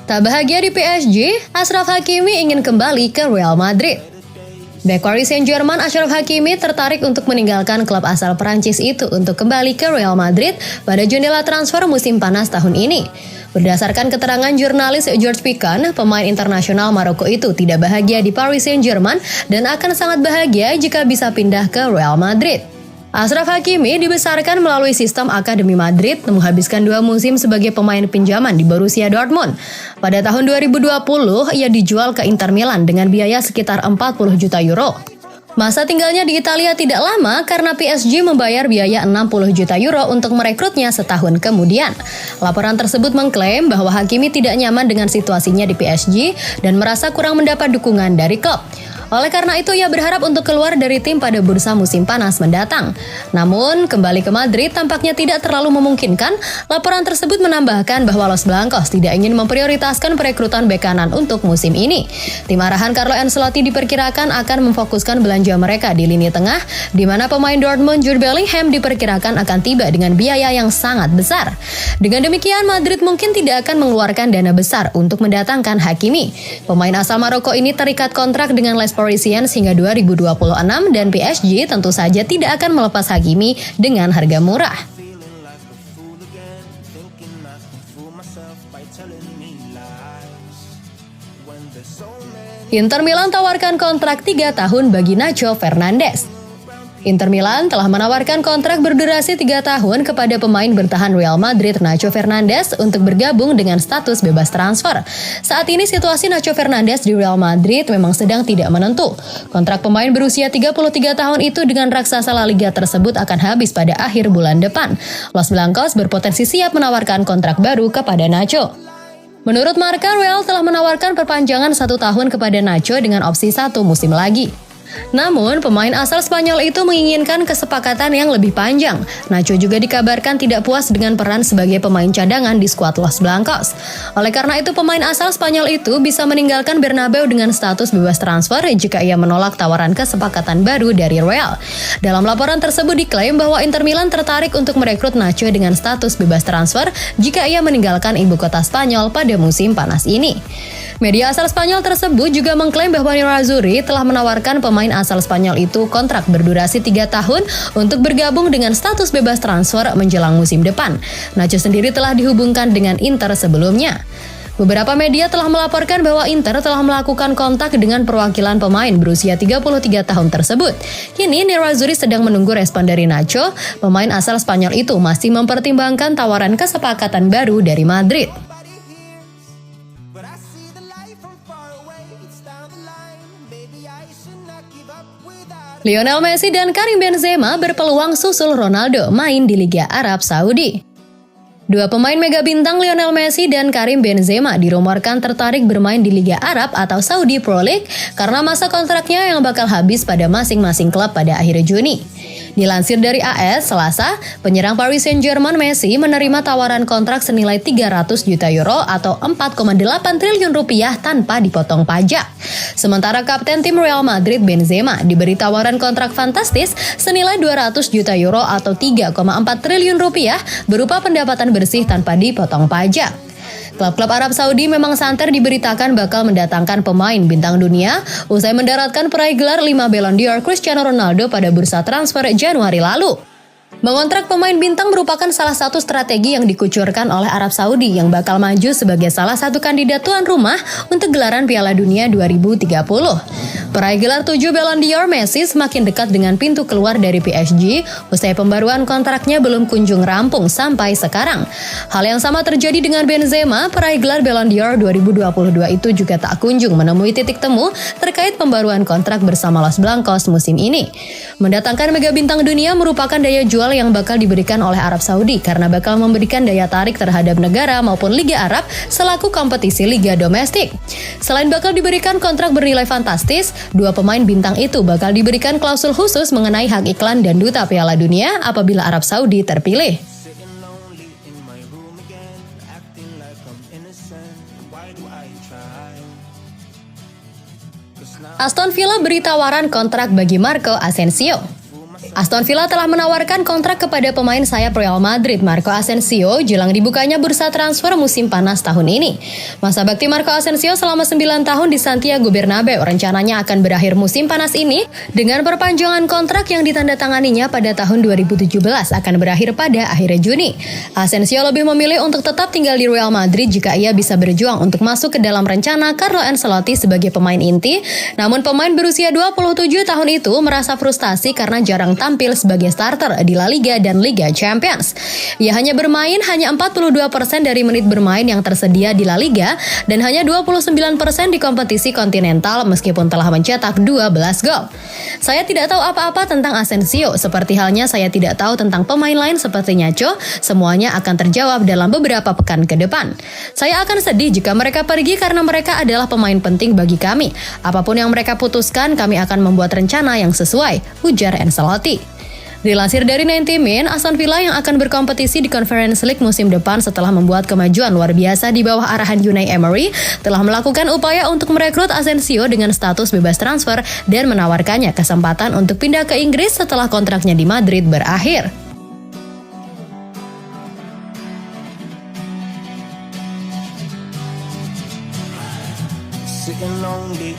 Tak bahagia di PSG, Achraf Hakimi ingin kembali ke Real Madrid. Bek Paris Saint-Germain Achraf Hakimi tertarik untuk meninggalkan klub asal Perancis itu untuk kembali ke Real Madrid pada jendela transfer musim panas tahun ini. Berdasarkan keterangan jurnalis George Pican, pemain internasional Maroko itu tidak bahagia di Paris Saint-Germain dan akan sangat bahagia jika bisa pindah ke Real Madrid. Achraf Hakimi dibesarkan melalui sistem Akademi Madrid, menghabiskan 2 musim sebagai pemain pinjaman di Borussia Dortmund. Pada tahun 2020, ia dijual ke Inter Milan dengan biaya sekitar 40 juta euro. Masa tinggalnya di Italia tidak lama karena PSG membayar biaya 60 juta euro untuk merekrutnya setahun kemudian. Laporan tersebut mengklaim bahwa Hakimi tidak nyaman dengan situasinya di PSG dan merasa kurang mendapat dukungan dari klub. Oleh karena itu, ia berharap untuk keluar dari tim pada bursa musim panas mendatang. Namun, kembali ke Madrid tampaknya tidak terlalu memungkinkan. Laporan tersebut menambahkan bahwa Los Blancos tidak ingin memprioritaskan perekrutan bek kanan untuk musim ini. Tim arahan Carlo Ancelotti diperkirakan akan memfokuskan belanja mereka di lini tengah, di mana pemain Dortmund Jude Bellingham diperkirakan akan tiba dengan biaya yang sangat besar. Dengan demikian, Madrid mungkin tidak akan mengeluarkan dana besar untuk mendatangkan Hakimi. Pemain asal Maroko ini terikat kontrak dengan Les Parisiens hingga 2026 dan PSG tentu saja tidak akan melepas Hakimi dengan harga murah. Inter Milan tawarkan kontrak 3 tahun bagi Nacho Fernandes. Inter Milan telah menawarkan kontrak berdurasi 3 tahun kepada pemain bertahan Real Madrid Nacho Fernandes untuk bergabung dengan status bebas transfer. Saat ini situasi Nacho Fernandes di Real Madrid memang sedang tidak menentu. Kontrak pemain berusia 33 tahun itu dengan raksasa La Liga tersebut akan habis pada akhir bulan depan. Los Blancos berpotensi siap menawarkan kontrak baru kepada Nacho. Menurut Marca, Real telah menawarkan perpanjangan 1 tahun kepada Nacho dengan opsi 1 musim lagi. Namun, pemain asal Spanyol itu menginginkan kesepakatan yang lebih panjang. Nacho juga dikabarkan tidak puas dengan peran sebagai pemain cadangan di skuad Los Blancos. Oleh karena itu, pemain asal Spanyol itu bisa meninggalkan Bernabeu dengan status bebas transfer jika ia menolak tawaran kesepakatan baru dari Real. Dalam laporan tersebut diklaim bahwa Inter Milan tertarik untuk merekrut Nacho dengan status bebas transfer jika ia meninggalkan ibu kota Spanyol pada musim panas ini. Media asal Spanyol tersebut juga mengklaim bahwa Nerazzurri telah menawarkan pemain asal Spanyol itu kontrak berdurasi 3 tahun untuk bergabung dengan status bebas transfer menjelang musim depan. Nacho sendiri telah dihubungkan dengan Inter sebelumnya. Beberapa media telah melaporkan bahwa Inter telah melakukan kontak dengan perwakilan pemain berusia 33 tahun tersebut. Kini Nerazzurri sedang menunggu respon dari Nacho. Pemain asal Spanyol itu masih mempertimbangkan tawaran kesepakatan baru dari Madrid. Lionel Messi dan Karim Benzema berpeluang susul Ronaldo main di Liga Arab Saudi. 2 pemain mega bintang Lionel Messi dan Karim Benzema dirumorkan tertarik bermain di Liga Arab atau Saudi Pro League karena masa kontraknya yang bakal habis pada masing-masing klub pada akhir Juni. Dilansir dari AS, Selasa, penyerang Paris Saint-Germain Messi menerima tawaran kontrak senilai 300 juta euro atau 4,8 triliun rupiah tanpa dipotong pajak. Sementara kapten tim Real Madrid Benzema diberi tawaran kontrak fantastis senilai 200 juta euro atau 3,4 triliun rupiah berupa pendapatan bersih tanpa dipotong pajak. Klub-klub Arab Saudi memang santer diberitakan bakal mendatangkan pemain bintang dunia usai mendaratkan peraih gelar 5 Ballon d'Or Cristiano Ronaldo pada bursa transfer Januari lalu. Mengontrak pemain bintang merupakan salah satu strategi yang dikucurkan oleh Arab Saudi yang bakal maju sebagai salah satu kandidat tuan rumah untuk gelaran Piala Dunia 2030. Peraih gelar 7 Ballon d'Or Messi semakin dekat dengan pintu keluar dari PSG usai pembaruan kontraknya belum kunjung rampung sampai sekarang. Hal yang sama terjadi dengan Benzema, peraih gelar Ballon d'Or 2022 itu juga tak kunjung menemui titik temu terkait pembaruan kontrak bersama Los Blancos musim ini. Mendatangkan mega bintang dunia merupakan daya jual yang bakal diberikan oleh Arab Saudi karena bakal memberikan daya tarik terhadap negara maupun Liga Arab selaku kompetisi liga domestik. Selain bakal diberikan kontrak bernilai fantastis, 2 pemain bintang itu bakal diberikan klausul khusus mengenai hak iklan dan duta Piala Dunia apabila Arab Saudi terpilih. Aston Villa beri tawaran kontrak bagi Marco Asensio. Aston Villa telah menawarkan kontrak kepada pemain sayap Real Madrid Marco Asensio jelang dibukanya bursa transfer musim panas tahun ini. Masa bakti Marco Asensio selama 9 tahun di Santiago Bernabeu rencananya akan berakhir musim panas ini dengan perpanjangan kontrak yang ditandatanganinya pada tahun 2017 akan berakhir pada akhir Juni. Asensio lebih memilih untuk tetap tinggal di Real Madrid jika ia bisa berjuang untuk masuk ke dalam rencana Carlo Ancelotti sebagai pemain inti. Namun pemain berusia 27 tahun itu merasa frustasi karena jarang tampil sebagai starter di La Liga dan Liga Champions. Ia hanya bermain 42% dari menit bermain yang tersedia di La Liga dan hanya 29% di kompetisi kontinental meskipun telah mencetak 12 gol. Saya tidak tahu apa-apa tentang Asensio, seperti halnya saya tidak tahu tentang pemain lain seperti Nacho. Semuanya akan terjawab dalam beberapa pekan ke depan. Saya akan sedih jika mereka pergi karena mereka adalah pemain penting bagi kami. Apapun yang mereka putuskan, kami akan membuat rencana yang sesuai, ujar Ancelotti. Dilansir dari 90 Min, Aston Villa yang akan berkompetisi di Conference League musim depan setelah membuat kemajuan luar biasa di bawah arahan Unai Emery, telah melakukan upaya untuk merekrut Asensio dengan status bebas transfer dan menawarkannya kesempatan untuk pindah ke Inggris setelah kontraknya di Madrid berakhir. Sitting lonely